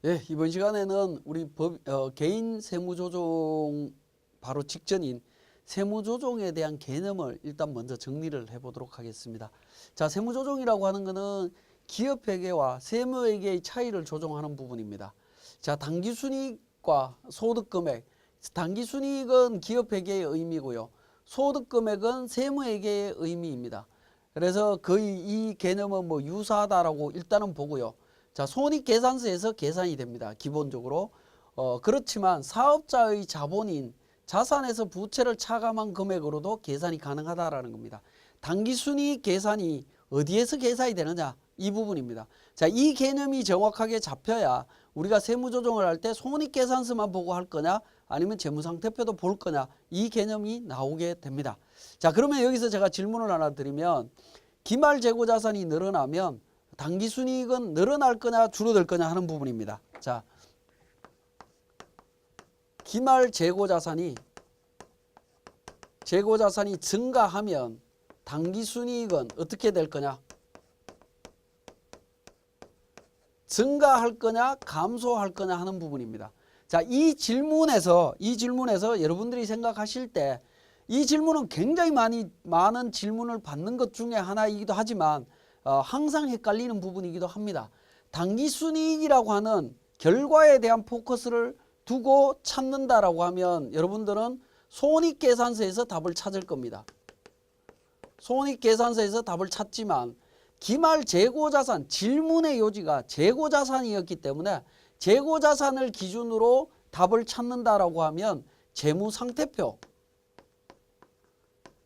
예, 이번 시간에는 우리 개인 세무조정 바로 직전인 세무조정에 대한 개념을 일단 먼저 정리를 해보도록 하겠습니다. 자, 세무조정이라고 하는 것은 기업회계와 세무회계의 차이를 조정하는 부분입니다. 자, 당기순이익과 소득금액, 당기순이익은 기업회계의 의미고요. 소득금액은 세무회계의 의미입니다. 그래서 거의 이 개념은 뭐 유사하다라고 일단은 보고요. 자, 손익계산서에서 계산이 됩니다. 기본적으로. 그렇지만 사업자의 자본인 자산에서 부채를 차감한 금액으로도 계산이 가능하다라는 겁니다. 당기순이익 계산이 어디에서 계산이 되느냐? 이 부분입니다. 자, 이 개념이 정확하게 잡혀야 우리가 세무조정을 할 때 손익계산서만 보고 할 거냐? 아니면 재무상태표도 볼 거냐? 이 개념이 나오게 됩니다. 자, 그러면 여기서 제가 질문을 하나 드리면 기말재고자산이 늘어나면 당기순이익은 늘어날 거냐 줄어들 거냐 하는 부분입니다. 자, 기말재고자산이 증가하면 당기순이익은 어떻게 될 거냐? 증가할 거냐 감소할 거냐 하는 부분입니다. 자, 이 질문에서 여러분들이 생각하실 때 이 질문은 굉장히 많은 질문을 받는 것 중에 하나이기도 하지만 항상 헷갈리는 부분이기도 합니다. 당기순이익이라고 하는 결과에 대한 포커스를 두고 찾는다라고 하면 여러분들은 손익계산서에서 답을 찾을 겁니다. 손익계산서에서 답을 찾지만 기말재고자산, 질문의 요지가 재고자산이었기 때문에 재고자산을 기준으로 답을 찾는다라고 하면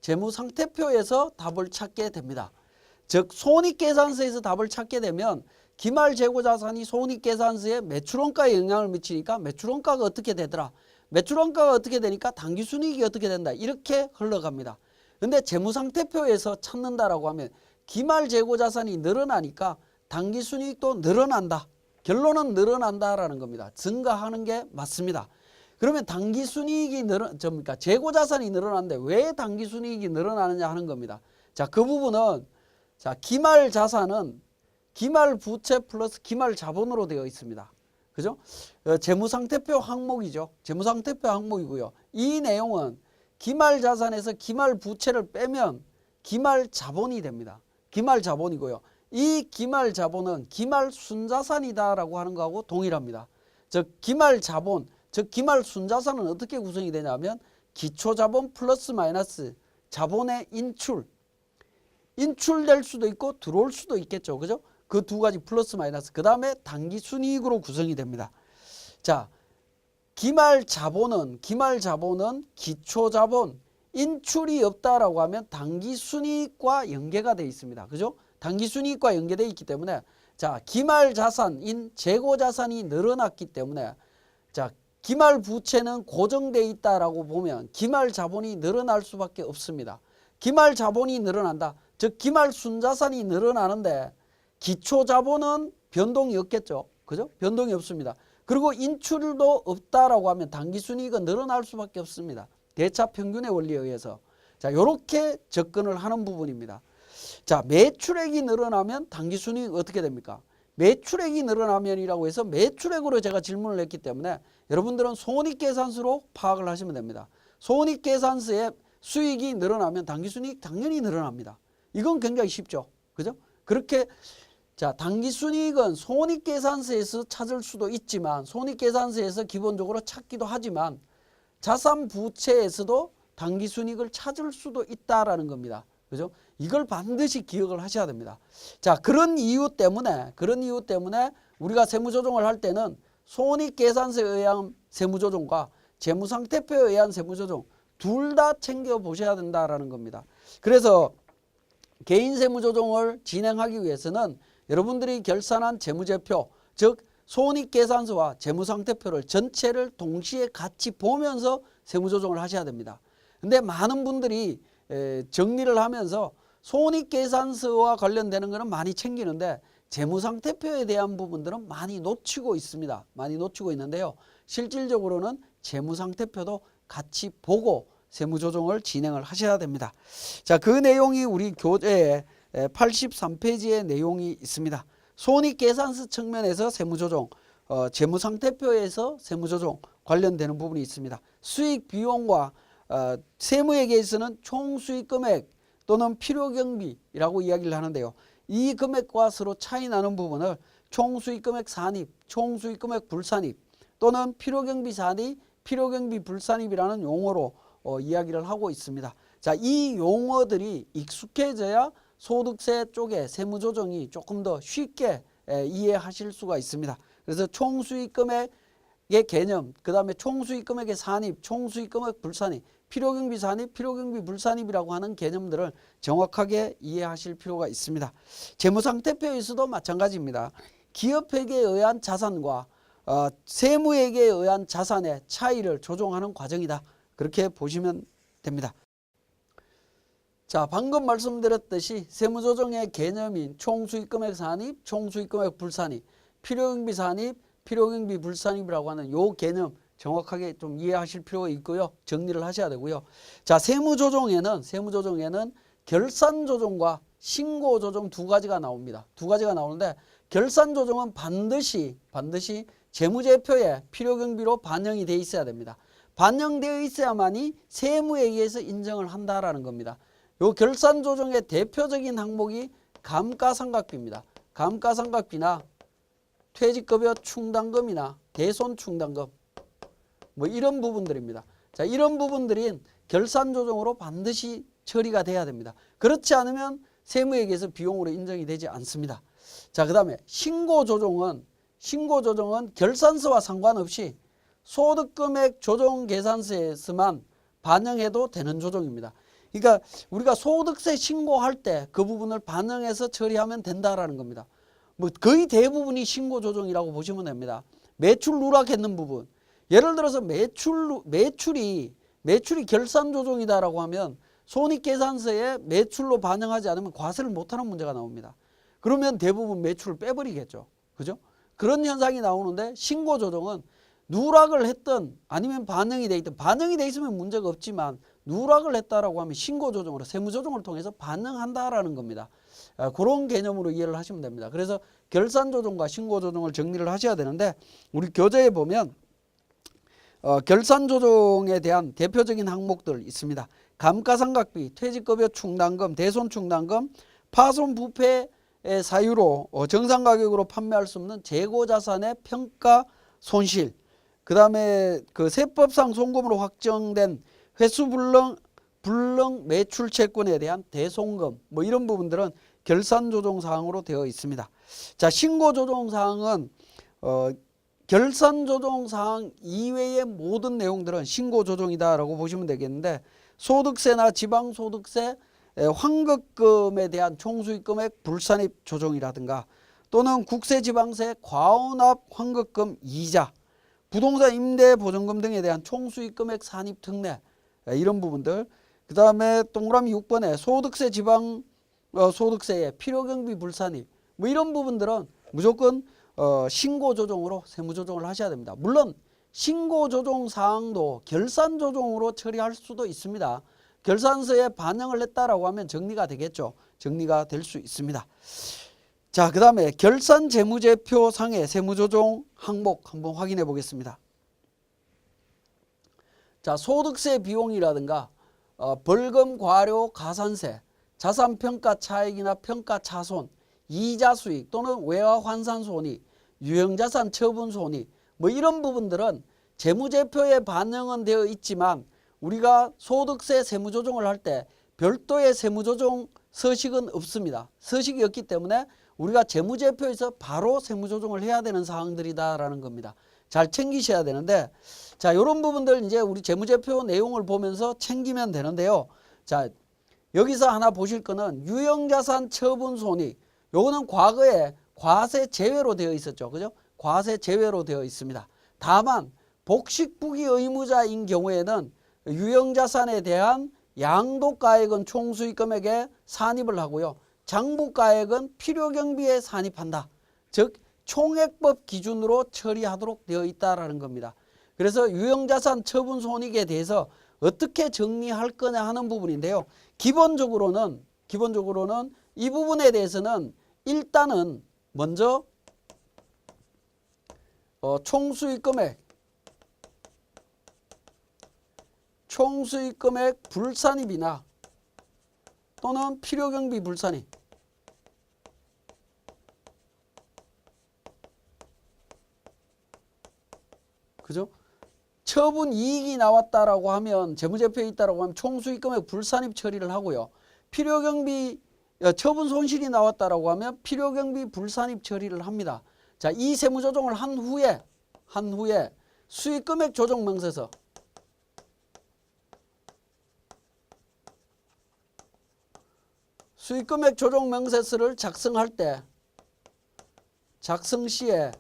재무상태표에서 답을 찾게 됩니다. 즉 손익계산서에서 답을 찾게 되면 기말재고자산이 손익계산서에 매출원가에 영향을 미치니까 매출원가가 어떻게 되더라. 매출원가가 어떻게 되니까 당기순이익이 어떻게 된다. 이렇게 흘러갑니다. 근데 재무상태표에서 찾는다라고 하면 기말재고자산이 늘어나니까 당기순이익도 늘어난다. 결론은 늘어난다라는 겁니다. 증가하는 게 맞습니다. 그러면 당기순이익이 재고자산이 늘어나는데 왜 당기순이익이 늘어나느냐 하는 겁니다. 자, 그 부분은 자, 기말자산은 기말부채 플러스 기말자본으로 되어 있습니다. 그죠? 재무상태표 항목이죠. 재무상태표 항목이고요. 이 내용은 기말자산에서 기말부채를 빼면 기말자본이 됩니다. 기말자본이고요. 이 기말자본은 기말순자산이다라고 하는 거하고 동일합니다. 즉 기말자본, 즉 기말순자산은 어떻게 구성이 되냐면 기초자본 플러스 마이너스 자본의 인출될 수도 있고 들어올 수도 있겠죠. 그죠? 그 두 가지 플러스 마이너스. 그 다음에 당기순이익으로 구성이 됩니다. 자, 기말자본은 기초자본, 인출이 없다라고 하면 당기순이익과 연계가 되어 있습니다. 그죠? 당기순이익과 연계되어 있기 때문에 자, 기말자산인 재고자산이 늘어났기 때문에 자, 기말부채는 고정되어 있다라고 보면 기말자본이 늘어날 수밖에 없습니다. 기말자본이 늘어난다. 즉 기말순자산이 늘어나는데 기초자본은 변동이 없겠죠. 그죠? 변동이 없습니다. 그리고 인출도 없다라고 하면 당기순이익은 늘어날 수밖에 없습니다. 대차평균의 원리에 의해서. 자, 이렇게 접근을 하는 부분입니다. 자, 매출액이 늘어나면 당기순이익 어떻게 됩니까? 매출액이 늘어나면이라고 해서 매출액으로 제가 질문을 했기 때문에 여러분들은 손익계산서로 파악을 하시면 됩니다. 손익계산서에 수익이 늘어나면 당기순이익 당연히 늘어납니다. 이건 굉장히 쉽죠. 그죠? 그렇게 자, 당기순이익은 손익계산서에서 찾을 수도 있지만 손익계산서에서 기본적으로 찾기도 하지만 자산부채에서도 당기순이익을 찾을 수도 있다라는 겁니다. 그죠? 이걸 반드시 기억을 하셔야 됩니다. 자, 그런 이유 때문에 우리가 세무조정을 할 때는 손익계산서에 의한 세무조정과 재무상태표에 의한 세무조정 둘 다 챙겨보셔야 된다라는 겁니다. 그래서 개인 세무조정을 진행하기 위해서는 여러분들이 결산한 재무제표, 즉 손익계산서와 재무상태표를 전체를 동시에 같이 보면서 세무조정을 하셔야 됩니다. 근데 많은 분들이 정리를 하면서 손익계산서와 관련되는 것은 많이 챙기는데 재무상태표에 대한 부분들은 많이 놓치고 있습니다. 많이 놓치고 있는데요. 실질적으로는 재무상태표도 같이 보고 세무조정을 진행을 하셔야 됩니다. 자, 그 내용이 우리 교재에 83페이지의 내용이 있습니다. 손익계산서 측면에서 세무조정, 재무상태표에서 세무조정 관련되는 부분이 있습니다. 수익 비용과 세무회계에서는 총수익금액 또는 필요경비라고 이야기를 하는데요. 이 금액과 서로 차이 나는 부분을 총수익금액 산입, 총수익금액 불산입 또는 필요경비 산입, 필요경비 불산입이라는 용어로 이야기를 하고 있습니다. 자, 이 용어들이 익숙해져야 소득세 쪽의 세무조정이 조금 더 쉽게 이해하실 수가 있습니다. 그래서 총수익금액의 개념, 그 다음에 총수익금액의 산입, 총수익금액 불산입, 필요경비 산입, 필요경비 불산입이라고 하는 개념들을 정확하게 이해하실 필요가 있습니다. 재무상태표에서도 마찬가지입니다. 기업회계에 의한 자산과 세무회계에 의한 자산의 차이를 조정하는 과정이다. 그렇게 보시면 됩니다. 자, 방금 말씀드렸듯이 세무조정의 개념인 총수익금액 산입, 총수익금액 불산입, 필요경비 산입, 필요경비 불산입이라고 하는 요 개념 정확하게 좀 이해하실 필요가 있고요. 정리를 하셔야 되고요. 자, 세무조정에는 결산조정과 신고조정 두 가지가 나옵니다. 두 가지가 나오는데 결산조정은 반드시 재무제표에 필요경비로 반영이 되어 있어야 됩니다. 반영되어 있어야만이 세무회계에서 인정을 한다라는 겁니다. 요 결산조정의 대표적인 항목이 감가상각비입니다. 감가상각비나 퇴직급여 충당금이나 대손충당금 뭐 이런 부분들입니다. 자, 이런 부분들인 결산조정으로 반드시 처리가 돼야 됩니다. 그렇지 않으면 세무회계에서 비용으로 인정이 되지 않습니다. 자, 그 다음에 신고조정은 결산서와 상관없이 소득금액 조정 계산서에서만 반영해도 되는 조정입니다. 그러니까 우리가 소득세 신고할 때 그 부분을 반영해서 처리하면 된다라는 겁니다. 뭐 거의 대부분이 신고조정이라고 보시면 됩니다. 매출 누락했는 부분, 예를 들어서 매출이 결산조정이다라고 하면 손익계산서에 매출로 반영하지 않으면 과세를 못하는 문제가 나옵니다. 그러면 대부분 매출을 빼버리겠죠. 그죠? 그런 현상이 나오는데 신고조정은 누락을 했든 아니면 반영이 돼 있든, 반영이 돼 있으면 문제가 없지만 누락을 했다라고 하면 신고조정으로 세무조정을 통해서 반영한다라는 겁니다. 그런 개념으로 이해를 하시면 됩니다. 그래서 결산조정과 신고조정을 정리를 하셔야 되는데 우리 교재에 보면 결산조정에 대한 대표적인 항목들 있습니다. 감가상각비, 퇴직급여 충당금, 대손충당금, 파손부패의 사유로 정상가격으로 판매할 수 없는 재고자산의 평가손실, 그 다음에 그 세법상 송금으로 확정된 회수불능 매출채권에 대한 대손금 뭐 이런 부분들은 결산조정사항으로 되어 있습니다. 자, 신고조정사항은 결산조정사항 이외의 모든 내용들은 신고조정이다라고 보시면 되겠는데 소득세나 지방소득세 환급금에 대한 총수익금액 불산입 조정이라든가 또는 국세지방세 과언합 환급금 이자, 부동산 임대보증금 등에 대한 총수익금액 산입 특례 이런 부분들, 그 다음에 동그라미 6번에 소득세 지방 소득세의 필요경비 불산입 뭐 이런 부분들은 무조건 신고조정으로 세무조정을 하셔야 됩니다. 물론 신고조정 사항도 결산조정으로 처리할 수도 있습니다. 결산서에 반영을 했다라고 하면 정리가 되겠죠. 정리가 될 수 있습니다. 자, 그 다음에 결산재무제표상의 세무조정 항목 한번 확인해 보겠습니다. 자, 소득세 비용이라든가 벌금, 과료, 가산세, 자산평가 차익이나 평가 차손, 이자 수익 또는 외화 환산 손익, 유형자산 처분 손익 뭐 이런 부분들은 재무제표에 반영은 되어 있지만 우리가 소득세 세무조정을 할 때 별도의 세무조정 서식은 없습니다. 서식이 없기 때문에 우리가 재무제표에서 바로 세무조정을 해야 되는 사항들이다라는 겁니다. 잘 챙기셔야 되는데, 자, 이런 부분들 이제 우리 재무제표 내용을 보면서 챙기면 되는데요. 자, 여기서 하나 보실 거는 유형자산 처분 손익. 요거는 과거에 과세 제외로 되어 있었죠. 그죠? 과세 제외로 되어 있습니다. 다만 복식부기 의무자인 경우에는 유형자산에 대한 양도가액은 총수익금액에 산입을 하고요. 장부가액은 필요경비에 산입한다. 즉 총액법 기준으로 처리하도록 되어 있다라는 겁니다. 그래서 유형자산 처분 손익에 대해서 어떻게 정리할 거냐 하는 부분인데요. 기본적으로는 이 부분에 대해서는 일단은 먼저 총수익 금액 불산입이나 또는 필요경비 불산입. 그죠? 처분 이익이 나왔다라고 하면, 재무제표에 있다라고 하면 총수익 금액 불산입 처리를 하고요. 필요경비 처분 손실이 나왔다라고 하면 필요경비 불산입 처리를 합니다. 자, 이 세무조정을 한 후에 수익금액 조정 명세서, 수익금액 조정 명세서를 작성할 때, 작성 시에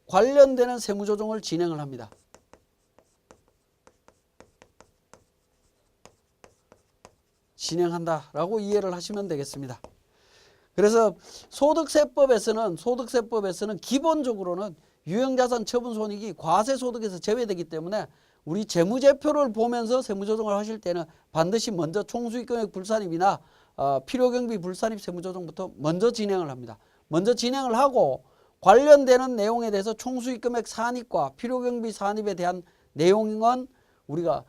관련되는 세무조정을 진행을 합니다. 진행한다라고 이해를 하시면 되겠습니다. 그래서 소득세법에서는 기본적으로는 유형자산 처분손익이 과세소득에서 제외되기 때문에 우리 재무제표를 보면서 세무조정을 하실 때는 반드시 먼저 총수익금액 불산입이나 필요경비 불산입 세무조정부터 먼저 진행을 합니다. 먼저 진행을 하고 관련되는 내용에 대해서 총수익금액 산입과 필요경비 산입에 대한 내용은 우리가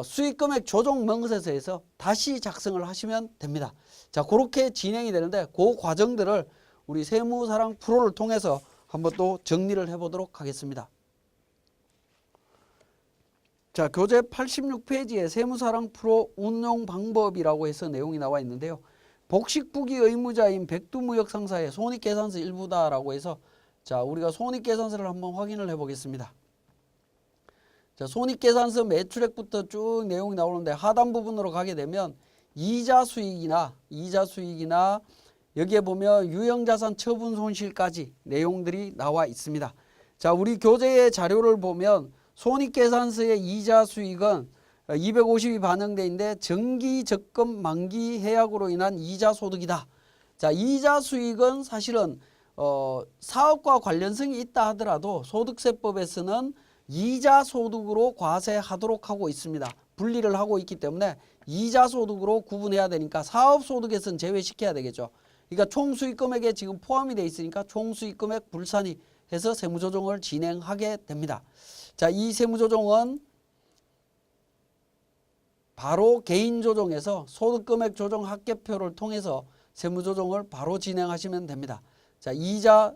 수익금액 조정 명세서에서 다시 작성을 하시면 됩니다. 자, 그렇게 진행이 되는데 그 과정들을 우리 세무사랑 프로를 통해서 한번 또 정리를 해보도록 하겠습니다. 자, 교재 86페이지에 세무사랑 프로 운용 방법이라고 해서 내용이 나와 있는데요. 복식부기 의무자인 백두무역상사의 손익계산서 일부다라고 해서, 자, 우리가 손익계산서를 한번 확인을 해보겠습니다. 자, 손익계산서 매출액부터 쭉 내용이 나오는데 하단 부분으로 가게 되면 이자 수익이나 여기에 보면 유형자산 처분 손실까지 내용들이 나와 있습니다. 자, 우리 교재의 자료를 보면 손익계산서의 이자 수익은 250이 반영돼 있는데 정기 적금 만기 해약으로 인한 이자 소득이다. 자, 이자 수익은 사실은 사업과 관련성이 있다 하더라도 소득세법에서는 이자 소득으로 과세하도록 하고 있습니다. 분리를 하고 있기 때문에 이자 소득으로 구분해야 되니까 사업 소득에서는 제외시켜야 되겠죠. 그러니까 총수익 금액에 지금 포함이 되어 있으니까 총수익 금액 불산이 해서 세무조정을 진행하게 됩니다. 자, 이 세무조정은 바로 개인조정에서 소득금액 조정 합계표를 통해서 세무조정을 바로 진행하시면 됩니다. 자, 이자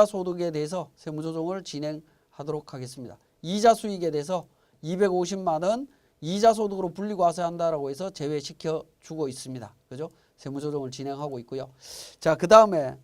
소득에 대해서 세무조정을 진행하도록 하겠습니다. 이자 수익에 대해서 250만 원 이자 소득으로 분리 과세한다라고 해서 제외시켜 주고 있습니다. 그죠? 세무조정을 진행하고 있고요. 자, 그 다음에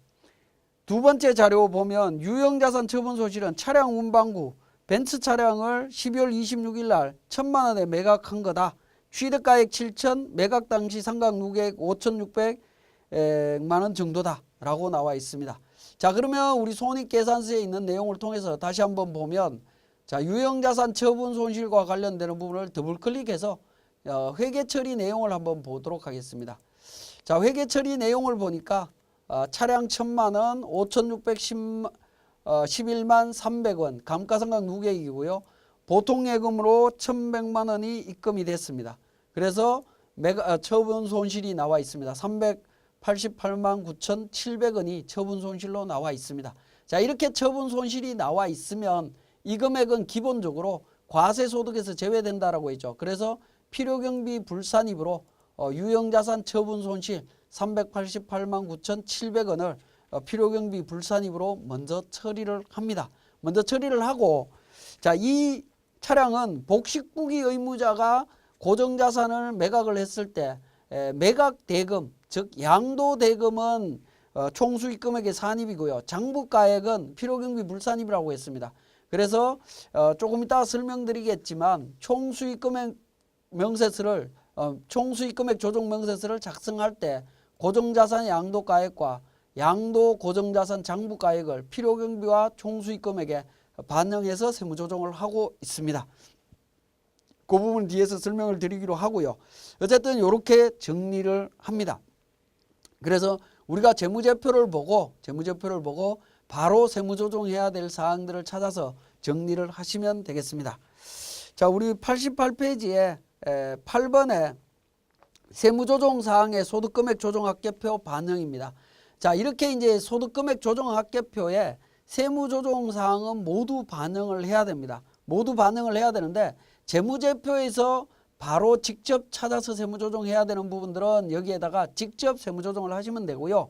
두 번째 자료 보면 유형자산 처분 소실은 차량 운반구 벤츠 차량을 12월 26일 날 1,000만 원에 매각한 거다. 취득가액 7천, 매각 당시 상각 누계액 5,600만 원 정도다 라고 나와 있습니다. 자, 그러면 우리 손익계산서에 있는 내용을 통해서 다시 한번 보면, 자, 유형자산 처분 손실과 관련되는 부분을 더블 클릭해서 회계처리 내용을 한번 보도록 하겠습니다. 자, 회계처리 내용을 보니까 차량 1,000만 원, 5,611만 300원 감가상각 누계액이고요. 보통예금으로 1,100만 원이 입금이 됐습니다. 그래서 처분 손실이 나와 있습니다. 388만 9,700원이 처분 손실로 나와 있습니다. 자, 이렇게 처분 손실이 나와 있으면 이 금액은 기본적으로 과세소득에서 제외된다라고 했죠. 그래서 필요경비 불산입으로 유형자산 처분 손실 388만 9,700원을 필요경비 불산입으로 먼저 처리를 합니다. 먼저 처리를 하고, 자, 이 차량은 복식부기 의무자가 고정자산을 매각을 했을 때 매각 대금, 즉 양도대금은 총수익 금액의 산입이고요. 장부가액은 필요경비 불산입이라고 했습니다. 그래서 조금 이따 설명드리겠지만 총수익 금액 명세서를 총수익 금액 조정 명세서를 작성할 때 고정자산 양도가액과 양도 고정자산 장부가액을 필요경비와 총수익 금액에 반영해서 세무조정을 하고 있습니다. 그 부분 뒤에서 설명을 드리기로 하고요. 어쨌든 이렇게 정리를 합니다. 그래서 우리가 재무제표를 보고 바로 세무조정해야 될 사항들을 찾아서 정리를 하시면 되겠습니다. 자, 우리 88페이지에 8번에 세무조정 사항의 소득금액 조정합계표 반영입니다. 자, 이렇게 이제 소득금액 조정합계표에 세무조정 사항은 모두 반영을 해야 됩니다. 모두 반영을 해야 되는데 재무제표에서 바로 직접 찾아서 세무조정해야 되는 부분들은 여기에다가 직접 세무조정을 하시면 되고요.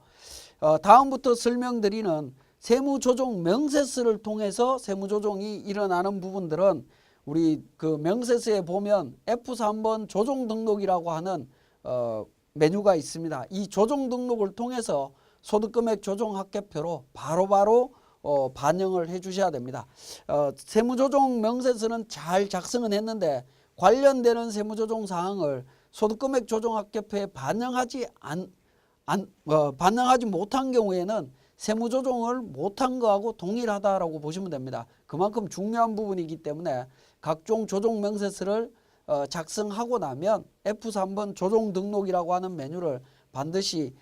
다음부터 설명드리는 세무조정 명세서를 통해서 세무조정이 일어나는 부분들은 우리 그 명세서에 보면 F3번 조정등록이라고 하는 메뉴가 있습니다. 이 조정등록을 통해서 소득금액 조정합계표로 바로바로 반영을 해 주셔야 됩니다. 세무조정 명세서는 잘 작성은 했는데 관련되는 세무조정 사항을 소득금액 조정합계표에 반영하지 못한 경우에는 세무조정을 못한 거하고 동일하다라고 보시면 됩니다. 그만큼 중요한 부분이기 때문에 각종 조정 명세서를 작성하고 나면 F3번 조정 등록이라고 하는 메뉴를 반드시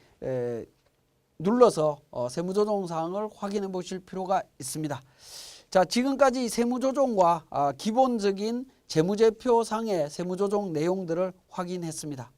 눌러서 세무조정 사항을 확인해 보실 필요가 있습니다. 자, 지금까지 세무조정과 기본적인 재무제표상의 세무조정 내용들을 확인했습니다.